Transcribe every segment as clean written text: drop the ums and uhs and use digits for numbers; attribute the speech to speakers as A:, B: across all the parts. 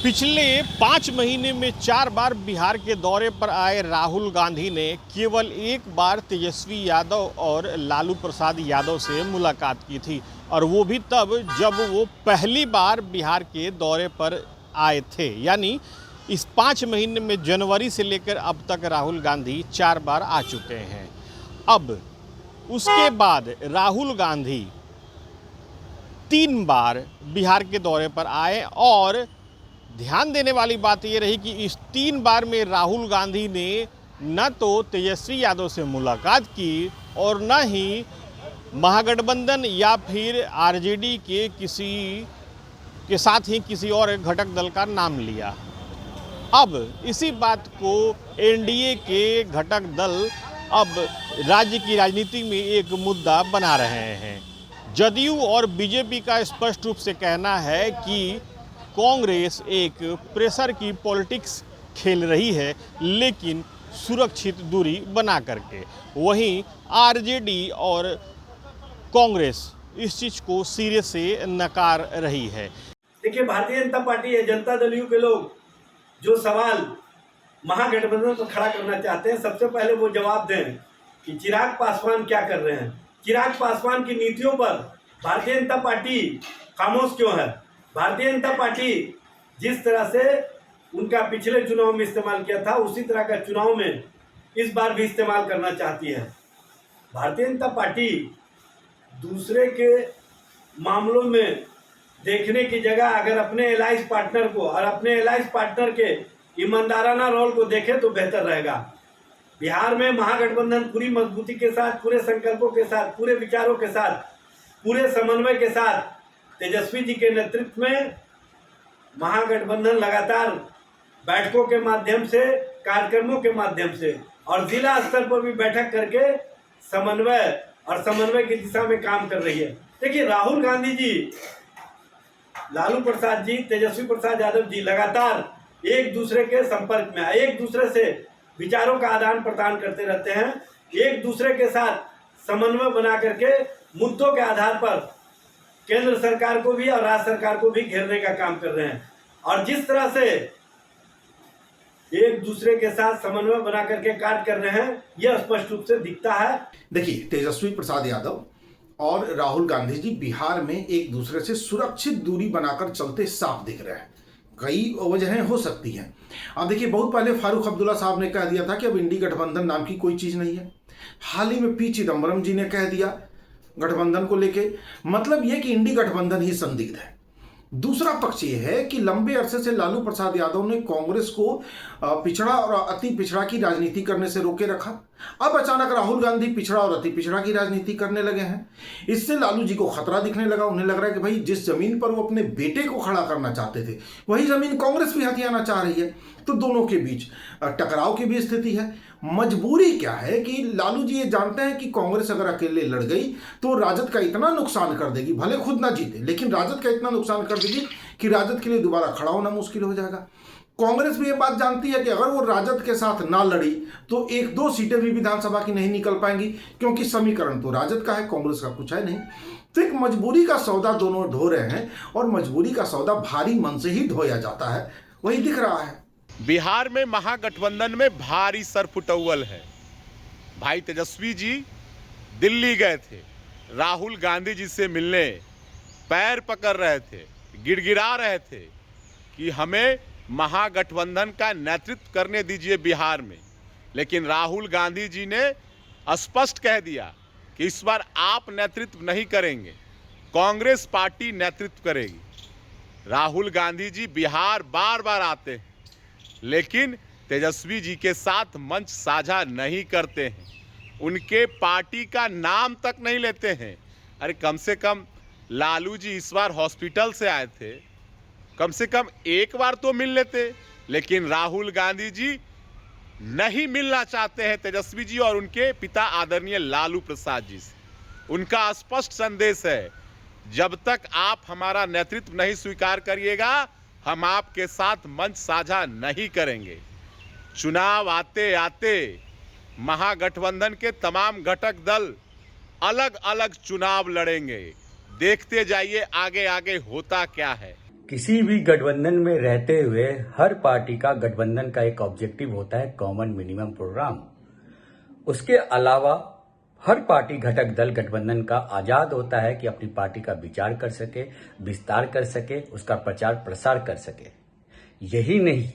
A: पिछले 5 महीने में 4 बार बिहार के दौरे पर आए राहुल गांधी ने केवल एक बार तेजस्वी यादव और लालू प्रसाद यादव से मुलाकात की थी, और वो भी तब जब वो पहली बार बिहार के दौरे पर आए थे। यानी इस 5 महीने में जनवरी से लेकर अब तक राहुल गांधी 4 बार आ चुके हैं। अब उसके बाद राहुल गांधी 3 बार बिहार के दौरे पर आए, और ध्यान देने वाली बात ये रही कि इस 3 बार में राहुल गांधी ने न तो तेजस्वी यादव से मुलाकात की और न ही महागठबंधन या फिर आरजेडी के किसी के साथ ही किसी और घटक दल का नाम लिया। अब इसी बात को एनडीए के घटक दल अब राज्य की राजनीति में एक मुद्दा बना रहे हैं। जदयू और बीजेपी का स्पष्ट रूप से कहना है कि कांग्रेस एक प्रेशर की पॉलिटिक्स खेल रही है, लेकिन सुरक्षित दूरी बना करके। वहीं आरजेडी और कांग्रेस इस चीज़ को सिरे से नकार रही है।
B: देखिए, भारतीय जनता पार्टी या जनता दल यू के लोग जो सवाल महागठबंधन को खड़ा करना चाहते हैं, सबसे पहले वो जवाब दें कि चिराग पासवान क्या कर रहे हैं। चिराग पासवान की नीतियों पर भारतीय जनता पार्टी खामोश क्यों है। भारतीय जनता पार्टी जिस तरह से उनका पिछले चुनाव में इस्तेमाल किया था, उसी तरह का चुनाव में इस बार भी इस्तेमाल करना चाहती है। भारतीय जनता पार्टी दूसरे के मामलों में देखने की जगह अगर अपने एलाइंस पार्टनर को और अपने एलाइंस पार्टनर के ईमानदाराना रोल को देखे तो बेहतर रहेगा। बिहार में महागठबंधन पूरी मजबूती के साथ, पूरे संकल्पों के साथ, पूरे विचारों के साथ, पूरे समन्वय के साथ तेजस्वी जी के नेतृत्व में महागठबंधन लगातार बैठकों के माध्यम से, कार्यक्रमों के माध्यम से और जिला स्तर पर भी बैठक करके समन्वय की दिशा में काम कर रही है। देखिए, राहुल गांधी जी, लालू प्रसाद जी, तेजस्वी प्रसाद यादव जी लगातार एक दूसरे के संपर्क में, एक दूसरे से विचारों का आदान प्रदान करते रहते हैं, एक दूसरे के साथ समन्वय बना करके मुद्दों के आधार पर केंद्र सरकार को भी और राज्य सरकार को भी घेरने का काम कर रहे हैं। और जिस तरह से एक दूसरे के साथ समन्वय बना करके कार्य कर रहे हैं, यह स्पष्ट रूप से दिखता है।
C: देखिए, तेजस्वी प्रसाद यादव और राहुल गांधी जी बिहार में एक दूसरे से सुरक्षित दूरी बनाकर चलते साफ दिख रहे हैं। कई वजहें हो सकती हैं। अब देखिए, बहुत पहले फारूक अब्दुल्ला साहब ने कह दिया था कि अब इंडी गठबंधन नाम की कोई चीज नहीं है। हाल ही में पी चिदम्बरम जी ने कह दिया गठबंधन को लेके, मतलब यह कि इंडी गठबंधन ही संदिग्ध है। दूसरा पक्ष यह है कि लंबे अरसे से लालू प्रसाद यादव ने कांग्रेस को पिछड़ा और अति पिछड़ा की राजनीति करने से रोके रखा। अब अचानक राहुल गांधी पिछड़ा और अति पिछड़ा की राजनीति करने लगे हैं। इससे लालू जी को खतरा दिखने लगा। उन्हें लग रहा है कि भाई, जिस जमीन पर वो अपने बेटे को खड़ा करना चाहते थे, वही जमीन कांग्रेस भी हथियाना चाह रही है। तो दोनों के बीच टकराव की भी स्थिति है। मजबूरी क्या है कि लालू जी ये जानते हैं कि कांग्रेस अगर अकेले लड़ गई तो राजद का इतना नुकसान कर देगी, भले खुद ना जीते लेकिन राजद का इतना नुकसान कर देगी कि राजद के लिए दोबारा खड़ा होना मुश्किल हो जाएगा। कांग्रेस भी ये बात जानती है कि अगर वो राजद के साथ ना लड़ी तो 1-2 सीटें भी विधानसभा की नहीं निकल पाएंगी, क्योंकि समीकरण तो राजद का है, कांग्रेस का कुछ है नहीं। तो एक मजबूरी का सौदा दोनों ढो रहे हैं, और मजबूरी का सौदा भारी मन से ही ढोया जाता है, वही दिख रहा है।
D: बिहार में महागठबंधन में भारी सरफुटौल है। भाई तेजस्वी जी दिल्ली गए थे, राहुल गांधी जी से मिलने, पैर पकड़ रहे थे, गिड़गिड़ा रहे थे कि हमें महागठबंधन का नेतृत्व करने दीजिए बिहार में। लेकिन राहुल गांधी जी ने स्पष्ट कह दिया कि इस बार आप नेतृत्व नहीं करेंगे, कांग्रेस पार्टी नेतृत्व करेगी। राहुल गांधी जी बिहार बार बार आते हैं, लेकिन तेजस्वी जी के साथ मंच साझा नहीं करते हैं, उनके पार्टी का नाम तक नहीं लेते हैं। अरे कम से कम लालू जी इस बार हॉस्पिटल से आए थे, कम से कम एक बार तो मिल लेते। लेकिन राहुल गांधी जी नहीं मिलना चाहते हैं तेजस्वी जी और उनके पिता आदरणीय लालू प्रसाद जी से। उनका स्पष्ट संदेश है, जब तक आप हमारा नेतृत्व नहीं स्वीकार करिएगा, हम आपके साथ मंच साझा नहीं करेंगे। चुनाव आते आते महागठबंधन के तमाम घटक दल अलग अलग चुनाव लड़ेंगे। देखते जाइए आगे आगे होता क्या है।
E: किसी भी गठबंधन में रहते हुए हर पार्टी का गठबंधन का एक ऑब्जेक्टिव होता है कॉमन मिनिमम प्रोग्राम। उसके अलावा हर पार्टी घटक दल गठबंधन का आजाद होता है कि अपनी पार्टी का विचार कर सके, विस्तार कर सके, उसका प्रचार प्रसार कर सके। यही नहीं,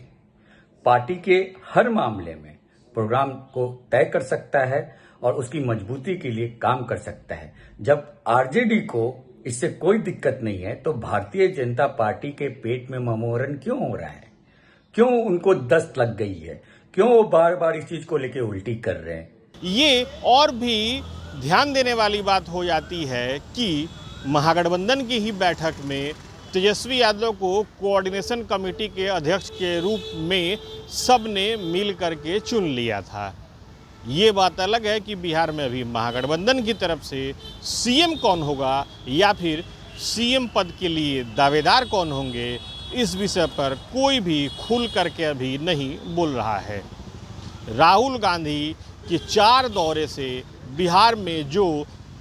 E: पार्टी के हर मामले में प्रोग्राम को तय कर सकता है और उसकी मजबूती के लिए काम कर सकता है। जब आरजेडी को इससे कोई दिक्कत नहीं है तो भारतीय जनता पार्टी के पेट में ममोरन क्यों हो रहा है? क्यों उनको दस्त लग गई है? क्यों वो बार बार इस चीज को लेके उल्टी कर रहे हैं?
A: ये और भी ध्यान देने वाली बात हो जाती है कि महागठबंधन की ही बैठक में तेजस्वी यादव को कोऑर्डिनेशन कमेटी के अध्यक्ष के रूप में सबने मिल करके चुन लिया था। ये बात अलग है कि बिहार में अभी महागठबंधन की तरफ से सीएम कौन होगा या फिर सीएम पद के लिए दावेदार कौन होंगे, इस विषय पर कोई भी खुल करके अभी नहीं बोल रहा है। राहुल गांधी के 4 दौरे से बिहार में जो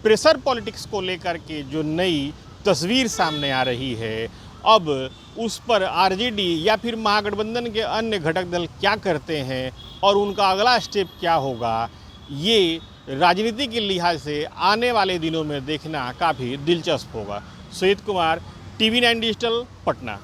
A: प्रेशर पॉलिटिक्स को लेकर के जो नई तस्वीर सामने आ रही है, अब उस पर आरजेडी या फिर महागठबंधन के अन्य घटक दल क्या करते हैं और उनका अगला स्टेप क्या होगा, ये राजनीति के लिहाज से आने वाले दिनों में देखना काफ़ी दिलचस्प होगा। Sujit Kumar, TV9 digital, Patna.